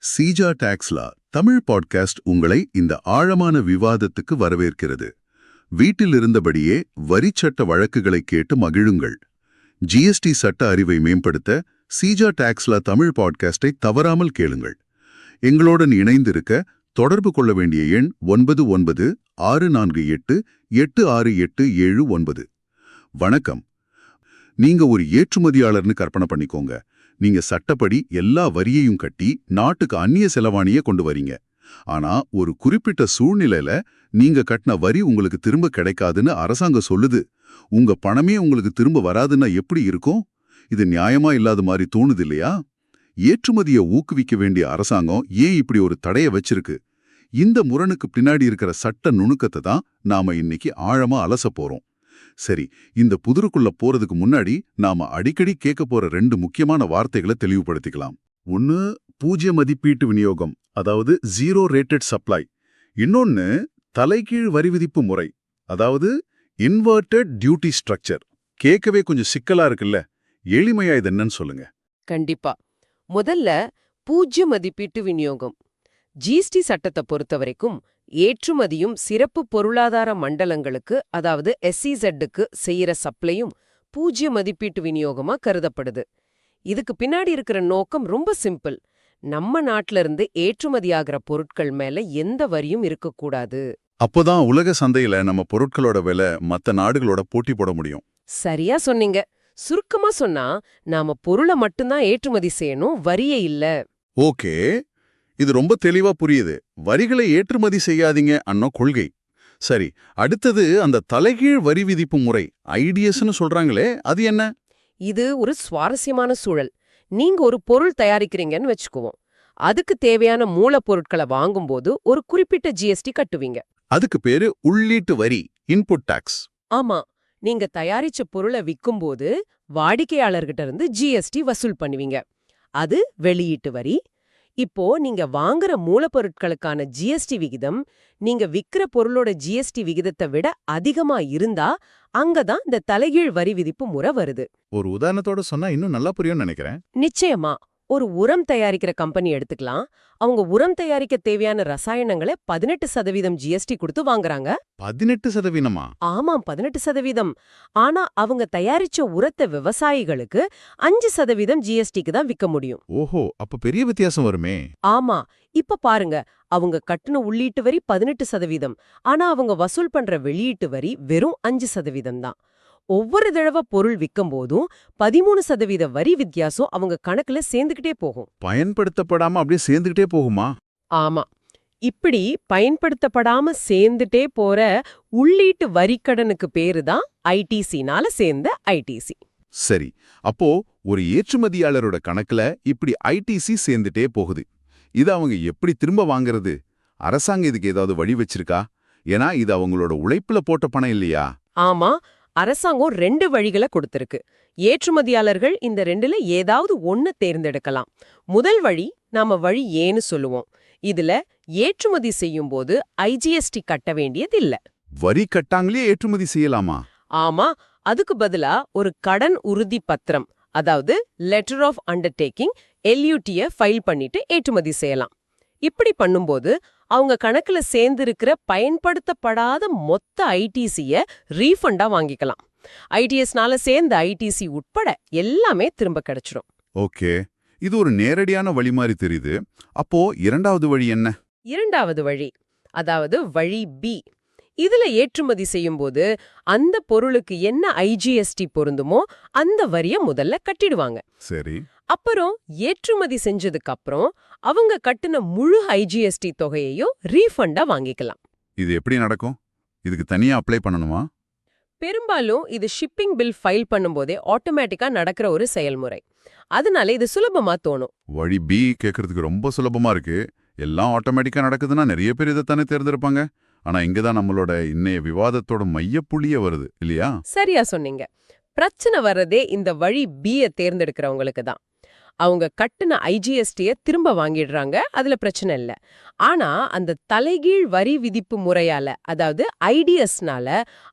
Seeja Taxila Tamil podcast உங்களை இந்த ஆழமான விவாதத்துக்கு வரவேற்கிறது. வீட்டில் இருந்தபடியே வரிச்சட்ட வழக்குகளை கேட்டு மகிழுங்கள். ஜிஎஸ்டி சட்ட அறிவை மேம்படுத்த சீஜா டாக்ஸ்லா தமிழ் பாட்காஸ்டை தவறாமல் கேளுங்கள். எங்களுடன் இணைந்திருக்க தொடர்பு கொள்ள வேண்டிய எண் 9486488687. வணக்கம். நீங்க ஒரு ஏற்றுமதியாளர்னு கற்பனை பண்ணிக்கோங்க. நீங்க சட்டப்படி எல்லா வரியையும் கட்டி நாட்டுக்கு அந்நிய செலவாணியே கொண்டு வரீங்க. ஆனா ஒரு குறிப்பிட்ட சூழ்நிலையில நீங்க கட்டின வரி உங்களுக்கு திரும்ப கிடைக்காதுன்னு அரசாங்கம் சொல்லுது. உங்க பணமே உங்களுக்கு திரும்ப வராதுன்னா எப்படி இருக்கும்? இது நியாயமா இல்லாத மாதிரி தோணுது இல்லையா? ஏற்றுமதியை ஊக்குவிக்க வேண்டிய அரசாங்கம் ஏன் இப்படி ஒரு தடையை வச்சிருக்கு? இந்த முரணுக்கு பின்னாடி இருக்கிற சட்ட நுணுக்கத்தை தான் நாம இன்னைக்கு ஆழமா அலச போறோம். சரி, இந்த புதிருக்குள்ள போறதுக்கு முன்னாடி நாம அடிக்கடி கேட்க போற ரெண்டு முக்கியமான வார்த்தைகளை தெளிவுபடுத்திக்கலாம். ஒன்னு, பூஜ்ய மதிப்பீட்டு விநியோகம், அதாவது ஜீரோ ரேட்டட் சப்ளை. இன்னொன்னு, தலைகீழ் வரி விதிப்பு முறை, அதாவது இன்வெர்டட் டியூட்டி ஸ்ட்ரக்சர். கேட்கவே கொஞ்சம் சிக்கலா இருக்குல்ல? எளிமையா இது என்னன்னு சொல்லுங்க. கண்டிப்பா. முதல்ல பூஜ்ய மதிப்பீட்டு விநியோகம். ஜிஎஸ்டி சட்டத்தை பொறுத்தவரைக்கும் ஏற்றுமதியும் சிறப்பு பொருளாதார மண்டலங்களுக்கு, அதாவது SEZக்கு செய்யற சப்ளையும் பூஜ்ய மதிப்பீட்டு விநியோகமா கருதப்படுது. இதுக்கு பின்னாடி இருக்கிற நோக்கம் ரொம்ப சிம்பிள். நம்ம நாட்டில இருந்து ஏற்றுமதியாகிற பொருட்கள் மேல எந்த வரியும் இருக்கக்கூடாது. அப்போதான் உலக சந்தையில நம்ம பொருட்களோட விலை மத்த நாடுகளோட போட்டி போட முடியும். சரியா சொன்னீங்க. சுருக்கமா சொன்னா, நாம பொருளை மட்டும்தான் ஏற்றுமதி செய்யணும், வரியே இல்ல. ஓகே, இது ரொம்ப தெளிவா புரியுது. வரிகளை ஏற்றுமதி செய்யாதீங்க அன்னோ கொள்கை. சரி, அடுத்தது அந்த தலைகீழ் வரி விதிப்பு முறை, ஐடிஎஸ்னு சொல்றாங்களே, அது என்ன? இது ஒரு சுவாரஸ்யமான சூழல். நீங்க ஒரு பொருள் தயாரிக்கிறீங்கன்னு வச்சுக்குவோம். அதுக்கு தேவையான மூலப்பொருட்களை வாங்கும்போது ஒரு குறிப்பிட்ட ஜிஎஸ்டி கட்டுவீங்க. அதுக்கு பேரு உள்ளீட்டு வரி, இன்புட் டாக்ஸ். ஆமா, நீங்க தயாரிச்ச பொருளை விக்கும்போது வாடிக்கையாளர்கிட்ட இருந்து ஜிஎஸ்டி வசூல் பண்ணுவீங்க. அது வெளியீட்டு வரி. இப்போ நீங்க வாங்குற மூலப்பொருட்களுக்கான ஜிஎஸ்டி விகிதம் நீங்க விக்கிற பொருளோட ஜிஎஸ்டி விகிதத்தை விட அதிகமா இருந்தா அங்கதான் இந்த தலைகீழ் வரி விதிப்பு முறை வருது. ஒரு உதாரணத்தோட சொன்னா இன்னும் நல்லா புரியும்னு நினைக்கிறேன். நிச்சயமா. ஒரு உரம் தயாரிக்கிற கம்பெனி எடுத்துக்கலாம். அவங்க உரம் தயாரிக்க தேவையான ரசாயனங்களை 18% ஜிஎஸ்டி கொடுத்து வாங்குறாங்க. 18%? ஆமாம், 18%. ஆனா அவங்க தயாரிச்ச உரத்தை விவசாயிகளுக்கு 5% ஜிஎஸ்டிக்கு தான் விற்க முடியும். ஓஹோ, அப்ப பெரிய வித்தியாசம் வருமே. ஆமா, இப்ப பாருங்க, அவங்க கட்டுன உள்ளீட்டு வரி 18%. ஆனா அவங்க வசூல் பண்ற வெளியீட்டு வரி வெறும் 5% தான். ஒவ்வொரு தடவை பொருள் விற்கும் போதும் 13% வரி வித்தியாசம் அவங்க கணக்குல சேர்ந்துகிட்டே போகும். பயன்படுத்தப்படாம அப்படியே சேர்ந்துகிட்டே போகுமா? ஆமா, இப்படி பயன்படுத்தப்படாம சேர்ந்துட்டே போற உள்ளீட்டு வரிக்கடனுக்கு பேரு தான் ஐடிசினால சேர்ந்த ஐடிசி. சரி, அப்போ ஒரு ஏற்றுமதியாளரோட கணக்குல இப்படி ஐடிசி சேர்ந்துட்டே போகுது. இது அவங்க எப்படி திரும்ப வாங்குறது? அரசாங்கம் இதுக்கு ஏதாவது வழி வச்சிருக்கா? ஏன்னா இது அவங்களோட உழைப்புல போட்ட பணம் இல்லையா? ஆமா, அரசாங்கம் 2 வழிகளை கொடுத்திருக்கு. ஏற்றுமதியாளர்கள் இந்த 2ல ஏதாவது ஒன்னு தேர்ந்தெடுக்கலாம். முதல் வழி நாம வழி ஏன்னு சொல்லுவோம். இதுல ஏற்றுமதி செய்யும் போது ஐஜிஎஸ்டி கட்ட வேண்டியது இல்ல. வரி கட்டாங்களே ஏற்றுமதி செய்யலாமா? ஆமா, அதுக்கு பதிலா ஒரு கடன் உறுதி பத்திரம், அதாவது லெட்டர் ஆஃப் அண்டர்டேக்கிங், LUTய ஃபைல் பண்ணிட்டு ஏற்றுமதி செய்யலாம். இப்படி பண்ணும்போது அவங்க கணக்குல சேர்ந்திருக்கிற பயன்படுத்தப்படாத மொத்த ஐடிசிய ரீஃபண்டா வாங்கிக்கலாம். ஐடிஎஸ்னால சேர்ந்த ஐடிசி உட்பட எல்லாமே திரும்ப கிடைச்சிடும். ஓகே, இது ஒரு நேரடியான வழி மாதிரி தெரியுது. அப்போ இரண்டாவது வழி என்ன? இரண்டாவது வழி, அதாவது வழி பி. இதுல ஏற்றுமதி செய்யும்போது அந்த பொருளுக்கு என்ன ஐஜிஎஸ்டி பொருந்துமோ அந்த வரிய முதல்ல கட்டிடுவாங்க. சரி, அப்புறம் ஏற்றுமதி செஞ்சதுக்கு அப்புறம் அவங்க கட்டின முழு ஐஜிஎஸ்டி தொகையையும் ரீஃபண்டா வாங்கிக்கலாம். இது எப்படி நடக்கும்? இதுக்கு தனியா அப்ளை பண்ணணுமா? பெரும்பாலும் இது ஷிப்பிங் பில் ஃபைல் பண்ணும்போதே ஆட்டோமேட்டிக்கா நடக்கிற ஒரு செயல்முறை. அதனால இது சுலபமா தோணும். வழி பி கேட்கறதுக்கு ரொம்ப சுலபமா இருக்கு. எல்லாம் ஆட்டோமேட்டிக்கா நடக்குதுன்னா நிறைய பேர் இதைத்தானே தேர்ந்தெடுப்பாங்க. ஆனா இங்கதான் நம்மளோட இன்னைய விவாதத்தோட மையப்புள்ளியே வருது இல்லையா? சரியா சொன்னீங்க. பிரச்சனை வர்றதே இந்த வழி பியை தேர்ந்தெடுக்கிறவங்களுக்கு தான். அவங்க கட்டுன ஐஜிஎஸ்டிய திரும்ப வாங்கிடுறாங்க, அதுல பிரச்சனை இல்ல. ஆனா அந்த தலைகீழ் வரி விதிப்பு முறையால, அதாவது ஐடிஎஸ்னால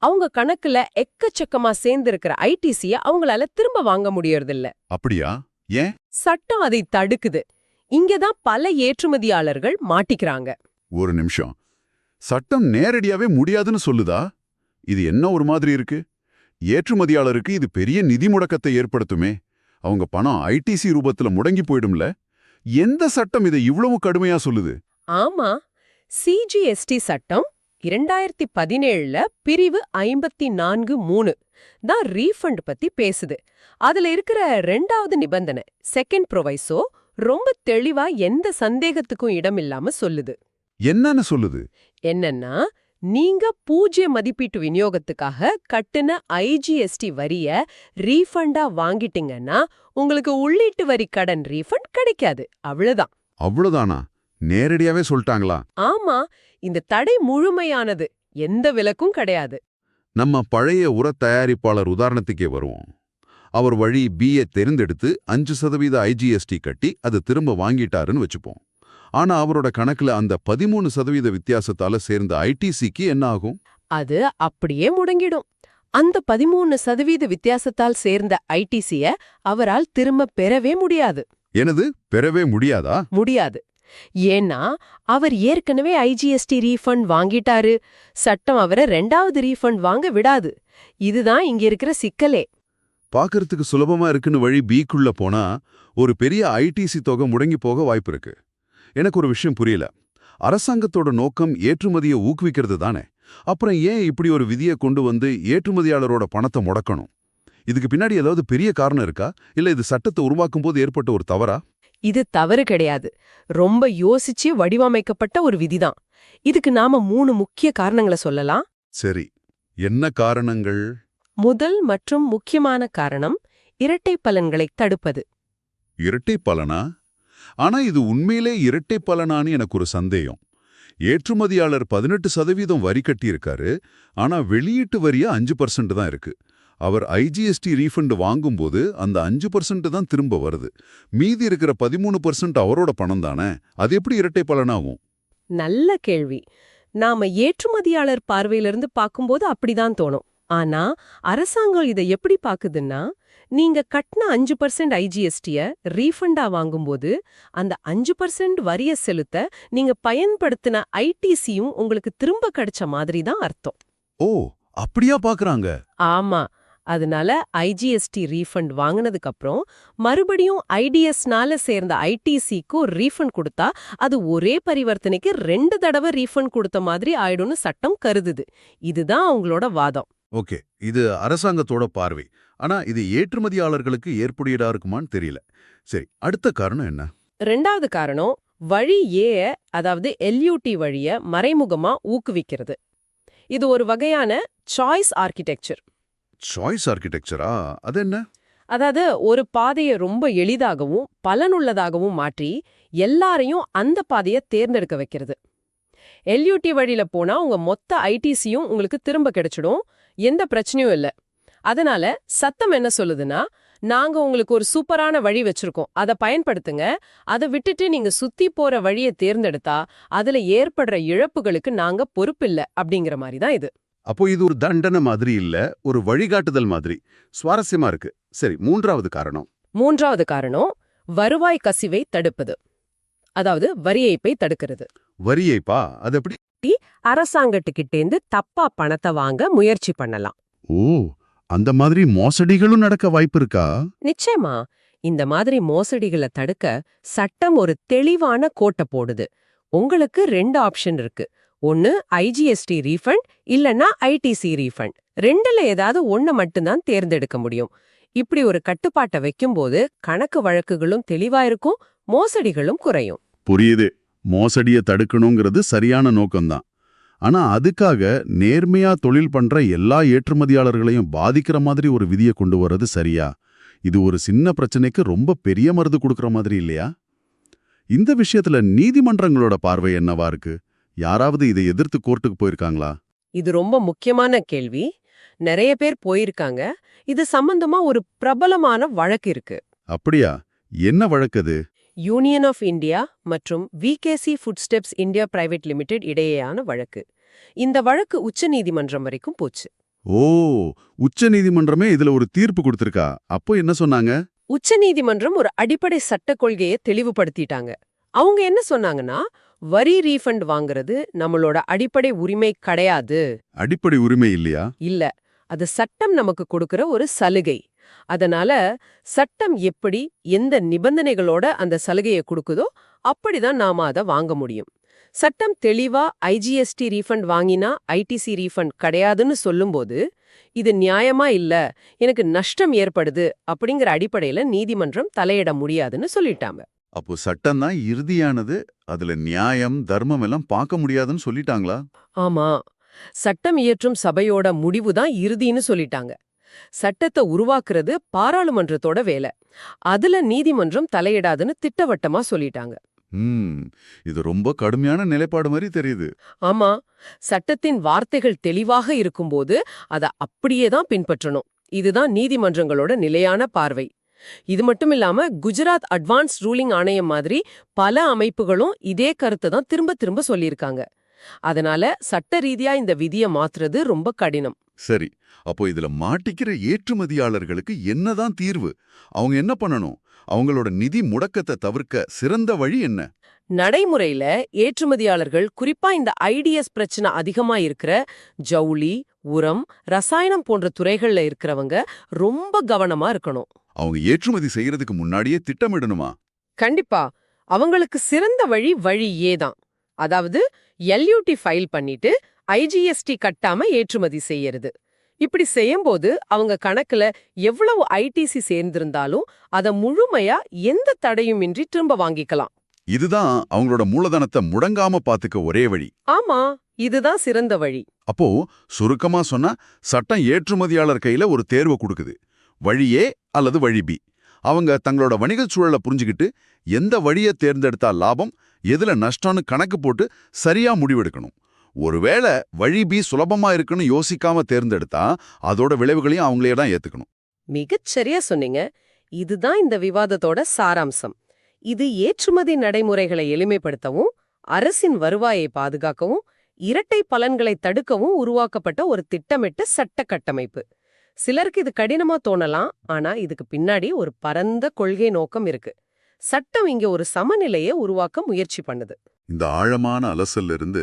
அவங்க கணக்குல எக்கச்சக்கமா சேர்ந்திருக்கிற ஐடிசிய அவங்களால திரும்ப வாங்க முடியறதில்ல. அப்படியா? ஏன்? சட்டம் அதை தடுக்குது. இங்கதான் பல ஏற்றுமதியாளர்கள் மாட்டிக்கிறாங்க. ஒரு நிமிஷம். சட்டம் நேரடியாவே முடியாதுன்னு சொல்லுதா? இது என்ன ஒரு மாதிரி இருக்கு? ஏற்றுமதியாளருக்கு இது பெரிய நிதி முடக்கத்தை ஏற்படுத்துமே. அவங்க பணம் ஐடிசி ரூபத்துல முடங்கி போயிடும்ல. எந்த சட்டம் இதை இவ்வளவு கடுமையா சொல்லுது? ஆமா, சிஜிஎஸ்டி சட்டம் 2017 பிரிவு 54(3) தான் ரீஃபண்ட் பத்தி பேசுது. அதுல இருக்கிற 2வது நிபந்தனை செகண்ட் ப்ரொவைசோ ரொம்ப தெளிவா எந்த சந்தேகத்துக்கும் இடமில்லாம சொல்லுது. என்னன்னு சொல்லுது? என்னன்னா, நீங்க பூஜ்ய மதிப்பீட்டு விநியோகத்துக்காக கட்டுன ஐஜிஎஸ்டி வரிய ரீஃபண்டா வாங்கிட்டீங்கன்னா உங்களுக்கு உள்ளீட்டு வரி கடன் ரீஃபண்ட் கிடைக்காது. அவ்வளவுதான். அவ்வளவுதானா? நேரடியாவே சொல்லிட்டாங்களா? ஆமா, இந்த தடை முழுமையானது. எந்த விலக்கும் கிடையாது. நம்ம பழைய உரத் தயாரிப்பாளர் உதாரணத்துக்கே வருவோம். அவர் வழி பிஏ தேர்ந்தெடுத்து 5% ஐஜிஎஸ்டி கட்டி அது திரும்ப வாங்கிட்டாருன்னு வச்சுப்போம். ஆனா அவரோட கணக்குல அந்த 13% வித்தியாசத்தால சேர்ந்த ஐடிசிக்கு என்ன ஆகும்? அது அப்படியே முடங்கிடும். அந்த 13% வித்தியாசத்தால் சேர்ந்த ஐடிசிய அவரால் திரும்ப பெறவே முடியாது. எனது பெறவே முடியாதா? முடியாது. ஏன்னா அவர் ஏற்கனவே ஐஜிஎஸ்டி ரீஃபண்ட் வாங்கிட்டாரு. சட்டம் அவரை 2வது ரீஃபண்ட் வாங்க விடாது. இதுதான் இங்க இருக்கிற சிக்கலே. பாக்கறதுக்கு சுலபமா இருக்குன்னு வழி பிக்குள்ள போனா ஒரு பெரிய ஐடிசி தொகை முடங்கி போக வாய்ப்பு இருக்கு. எனக்கு ஒரு விஷயம் புரியல. அரசாங்கத்தோட நோக்கம் ஏற்றுமதியை ஊக்குவிக்கிறது தானே. அப்புறம் ஏன் இப்படி ஒரு விதியை கொண்டு வந்து ஏற்றுமதியாளரோட பணத்தை முடக்கணும்? இதுக்கு பின்னாடி ஏதாவது பெரிய காரணம் இருக்கா? இல்ல இது சட்டத்தை உருவாக்கும் போது ஏற்பட்ட ஒரு தவறா? இது தவறு கிடையாது. ரொம்ப யோசிச்சு வடிவமைக்கப்பட்ட ஒரு விதிதான். இதுக்கு நாம 3 முக்கிய காரணங்களை சொல்லலாம். சரி, என்ன காரணங்கள்? முதல் மற்றும் முக்கியமான காரணம் இரட்டை பலன்களை தடுப்பது. இரட்டை பலனா? ஆனா இது உண்மையிலே இரட்டை பலனான்னு எனக்கு ஒரு சந்தேகம். ஏற்றுமதியாளர் 18% வரி கட்டியிருக்காரு. ஆனா வெளியீட்டு வரியா 5% தான் இருக்கு. அவர் ஐஜிஎஸ்டி ரீஃபண்ட் வாங்கும்போது அந்த 5% தான் திரும்ப வருது. மீதி இருக்கிற 13% அவரோட பணம் தானே. அது எப்படி இரட்டை பலனாகும்? நல்ல கேள்வி. நாம ஏற்றுமதியாளர் பார்வையிலிருந்து பார்க்கும்போது அப்படிதான் தோணும். ஆனா அரசாங்கம் இதை எப்படி பாக்குதுன்னா, நீங்க கட்டின 5% ஐஜிஎஸ்டிய ரீஃபண்டா வாங்கும்போது அந்த 5% வரிய செலுத்த நீங்க பயன்படுத்தின ஐடிசியும் உங்களுக்கு திரும்ப கிடைச்ச மாதிரி தான் அர்த்தம். ஓ, அப்படியா பாக்குறாங்க? ஆமா. அதனால ஐஜிஎஸ்டி ரீஃபண்ட் வாங்கினதுக்கு அப்புறம் மறுபடியும் ஐடிஎஸ்னால சேர்ந்த ஐடிசிக்கு ரீஃபண்ட் கொடுத்தா அது ஒரே பரிவர்த்தனைக்கு 2 தடவை ரீஃபண்ட் கொடுத்த மாதிரி ஆயிடும்னு சட்டம் கருதுது. இதுதான் அவங்களோட வாதம். ஓகே, இது அரசாங்கத்தோட பார்வை. ஆனா இது ஏற்றுமதியாளர்களுக்கு ஏற்புடையதா இருக்குமான்னு தெரியல. சரி, அடுத்த காரணம் என்ன? 2வது காரணம் வழி ஏ, அதாவது எல்யூடி வழிய மறைமுகமா ஊக்குவிக்கிறது. இது ஒரு வகையான சாய்ஸ் ஆர்கிடெக்சர். சாய்ஸ் ஆர்கிடெக்சரா? அது என்ன? அதாவது ஒரு பாதையை ரொம்ப எளிதாகவும் பலனுள்ளதாகவும் மாற்றி எல்லாரையும் அந்த பாதையை தேர்ந்தெடுக்க வைக்கிறது. எல்யூடி வழியில போனா உங்க மொத்த ஐடிசியும் உங்களுக்கு திரும்ப கிடைச்சிடும். எந்த பிரச்சனையும் இல்ல. அதனால சட்டம் என்ன சொல்லுதுன்னா, நாங்க உங்களுக்கு ஒரு சூப்பரான வழி வச்சிருக்கோம், அதை பயன்படுத்துங்க. அதை விட்டுட்டு நீங்க சுத்தி போற வழியை தேர்ந்தெடுத்தா அதுல ஏற்படுற இழப்புகளுக்கு நாங்க பொறுப்பில்ல அப்படிங்கிற மாதிரி தான் இது. அப்போ இது ஒரு தண்டனை மாதிரி இல்ல, ஒரு வழிகாட்டுதல் மாதிரி. சுவாரஸ்யமா இருக்கு. சரி, 3வது காரணம். 3வது காரணம் வருவாய் கசிவை தடுப்பது. அதாவது வரி ஏய்ப்பை தடுக்கிறது. வரி ஏய்ப்பா? அது எப்படி? அரசாங்கத்துக்கிட்டேந்து தப்பா பணத்தை வாங்க முயற்சி பண்ணலாம். ஓ, அந்த மாதிரி மோசடிகளும் நடக்க வாய்ப்பு இருக்கா? நிச்சயமா. இந்த மாதிரி மோசடிகளை தடுக்க சட்டம் ஒரு தெளிவான கோட்டை போடுது. உங்களுக்கு 2 ஆப்ஷன் இருக்கு. ஒன்னு ஐஜிஎஸ்டி ரீஃபண்ட், இல்லனா ஐடிசி ரீஃபண்ட். 2ல ஏதாவது ஒண்ணு மட்டும்தான் தேர்ந்தெடுக்க முடியும். இப்படி ஒரு கட்டுப்பாட்டை வைக்கும்போது கணக்கு வழக்குகளும் தெளிவா இருக்கும், மோசடிகளும் குறையும். புரியுது. மோசடியை தடுக்கணுங்கிறது சரியான நோக்கம்தான். ஆனா அதுக்காக நேர்மையா தொழில் பண்ற எல்லா ஏற்றுமதியாளர்களையும் பாதிக்கிற மாதிரி ஒரு விதியை கொண்டு வர்றது சரியா? இது ஒரு சின்ன பிரச்சனைக்கு ரொம்ப பெரிய மருந்து கொடுக்கற மாதிரி இல்லையா? இந்த விஷயத்துல நீதிமன்றங்களோட பார்வை என்னவா இருக்கு? யாராவது இதை எதிர்த்து கோர்ட்டுக்கு போயிருக்காங்களா? இது ரொம்ப முக்கியமான கேள்வி. நிறைய பேர் போயிருக்காங்க. இது சம்பந்தமா ஒரு பிரபலமான வழக்கு இருக்கு. அப்படியா? என்ன வழக்கு அது? யூனியன் ஆஃப் இந்தியா மற்றும் VKC footsteps India private limited இடையேயான வழக்கு. இந்த வழக்கு உச்சநீதிமன்றம் வரைக்கும் போச்சு. ஓ, உச்ச நீதிமன்றமே இதுல ஒரு தீர்ப்பு கொடுத்திருக்கா? அப்போ என்ன சொன்னாங்க? உச்சநீதிமன்றம் ஒரு அடிப்படை சட்டக் கொள்கையை தெளிவுபடுத்திட்டாங்க. அவங்க என்ன சொன்னாங்கன்னா, வரி ரீஃபண்ட் வாங்குறது நம்மளோட அடிப்படை உரிமை கிடையாது. அடிப்படை உரிமை இல்லையா? இல்ல, அது சட்டம் நமக்கு கொடுக்கிற ஒரு சலுகை. அதனால சட்டம் எப்படி எந்த நிபந்தனைகளோட அந்த சலுகையை கொடுக்குதோ அப்படிதான் நாம அதை வாங்க முடியும். சட்டம் தெளிவா ஐஜிஎஸ்டி ரீஃபண்ட் வாங்கினா ஐடிசி ரீஃபண்ட் கிடையாதுன்னு சொல்லும்போது, இது நியாயமா இல்ல, எனக்கு நஷ்டம் ஏற்படுது அப்படிங்கிற அடிப்படையில நீதிமன்றம் தலையிட முடியாதுன்னு சொல்லிட்டாங்க. அப்போ சட்டம் தான் இறுதியானது, அதுல நியாயம் தர்மம் எல்லாம் பார்க்க முடியாதுன்னு சொல்லிட்டாங்களா? ஆமா, சட்டம் இயற்றும் சபையோட முடிவு தான் இறுதின்னு சொல்லிட்டாங்க. சட்டத்தை உருவாக்குறது பாராளுமன்றத்தோட வேலை, அதுல நீதிமன்றம் தலையிடாதுன்னு திட்டவட்டமா சொல்லிட்டாங்க. இது ரொம்ப கடுமையான நிலைப்பாடு மாதிரி தெரியுது. ஆமா, சட்டத்தின் வார்த்தைகள் தெளிவாக இருக்கும்போது அத அப்படியே தான் பின்பற்றணும். இதுதான் நீதிமன்றங்களோட நிலையான பார்வை. இது மட்டும் இல்லாம குஜராத் அட்வான்ஸ் ரூலிங் ஆணையம் மாதிரி பல அமைப்புகளும் இதே கருத்தை தான் திரும்ப திரும்ப சொல்லியிருக்காங்க. அதனால சட்ட ரீதியா இந்த விதியை மாத்துறது ரொம்ப கடினம். சரி, அப்போ இதுல மாட்டிக்கிற ஏற்றுமதியாளர்களுக்கு என்னதான் தீர்வு? அவங்க என்ன பண்ணணும்? அவங்களோட நிதி முடக்கத்தை தவிர்க்க சிறந்த வழி என்ன? நடைமுறையில ஏற்றுமதியாளர்கள், குறிப்பா இந்த ஐடிஎஸ் பிரச்சனை அதிகமா இருக்கிற ஜவுளி, உரம், ரசாயனம் போன்ற துறைகள்ல இருக்கிறவங்க ரொம்ப கவனமா இருக்கணும். அவங்க ஏற்றுமதி செய்யறதுக்கு முன்னாடியே திட்டமிடணுமா? கண்டிப்பா, அவங்களுக்கு சிறந்த வழியே தான். அதாவது எல்யூடி ஃபைல் பண்ணிட்டு ஐஜிஎஸ்டி கட்டாம ஏற்றுமதி செய்யறது. இப்படி செய்யும்போது அவங்க கணக்குல எவ்வளவு ஐடிசி சேர்ந்திருந்தாலும் அத முழுமையா எந்த தடையுமின்றி திரும்ப வாங்கிக்கலாம். இதுதான் அவங்களோட மூலதனத்தை முடங்காம பாத்துக்க ஒரே வழி. ஆமா, இதுதான் சிறந்த வழி. அப்போ சுருக்கமா சொன்னா, சட்டம் ஏற்றுமதியாளர் கையில ஒரு தேர்வை கொடுக்குது. வழி ஏ அல்லது வழி பி. அவங்க தங்களோட வணிகச் சூழலை புரிஞ்சுக்கிட்டு எந்த வழியை தேர்ந்தெடுத்தா லாபம், எதுல நஷ்டம்னு கணக்கு போட்டு சரியா முடிவெடுக்கணும். ஒருவேளை வழி பி சுலபமா இருக்குன்னு யோசிக்காம தேர்ந்தெடுத்தா அதோட விளைவுகளையும் அவங்களே தான் ஏத்துக்கணும். மிகச் சரியா சொன்னீங்க. இதுதான் இந்த விவாதத்தோட சாராம்சம். இது ஏற்றுமதி நடைமுறைகளை எளிமைப்படுத்தவும், அரசின் வருவாயை பாதுகாக்கவும், இரட்டை பலன்களை தடுக்கவும் உருவாக்கப்பட்ட ஒரு திட்டமிட்ட சட்ட கட்டமைப்பு. சிலருக்கு இது கடினமா தோணலாம், ஆனா இதுக்கு பின்னாடி ஒரு பரந்த கொள்கை நோக்கம் இருக்கு. சட்டம் இங்க ஒரு சமநிலையை உருவாக்க முயற்சி பண்ணுது. இந்த ஆழமான அலசல்ல இருந்து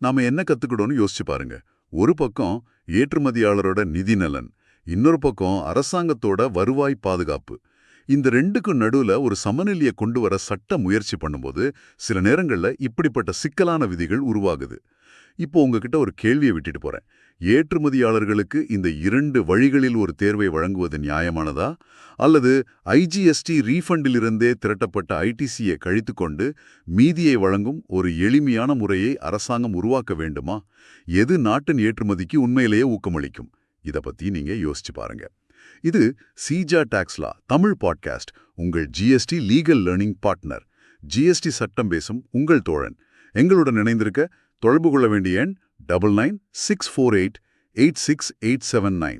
நாம என்ன கத்துக்கிடோம்னு யோசிச்சு பாருங்க. ஒரு பக்கம் ஏற்றுமதியாளரோட நிதி நலன், இன்னொரு பக்கம் அரசாங்கத்தோட வருவாய் பாதுகாப்பு. இந்த ரெண்டுக்கும் நடுவுல ஒரு சமநிலையை கொண்டு வர சட்ட முயற்சி பண்ணும்போது சில நேரங்கள்ல இப்படிப்பட்ட சிக்கலான விதிகள் உருவாகுது. இப்போ உங்ககிட்ட ஒரு கேள்வியை விட்டுட்டு போறேன். ஏற்றுமதியாளர்களுக்கு இந்த இரண்டு வழிகளில் ஒரு தேர்வை வழங்குவது நியாயமானதா? அல்லது ஐஜிஎஸ்டி ரீஃபண்டிலிருந்தே திரட்டப்பட்ட ஐடிசியை கழித்துக்கொண்டு மீதியை வழங்கும் ஒரு எளிமையான முறையை அரசாங்கம் உருவாக்க வேண்டுமா? எது நாட்டின் ஏற்றுமதிக்கு உண்மையிலேயே ஊக்கமளிக்கும்? இதை பத்தி நீங்க யோசிச்சு பாருங்க. இது சிஜா டாக்ஸ் லா தமிழ் பாட்காஸ்ட், உங்கள் GST legal learning partner. GST சட்டம் பேசும் உங்கள் தோழன். எங்களுடன் இணைந்திருக்க தொடர்பு கொள்ள வேண்டிய எண் 9964886879.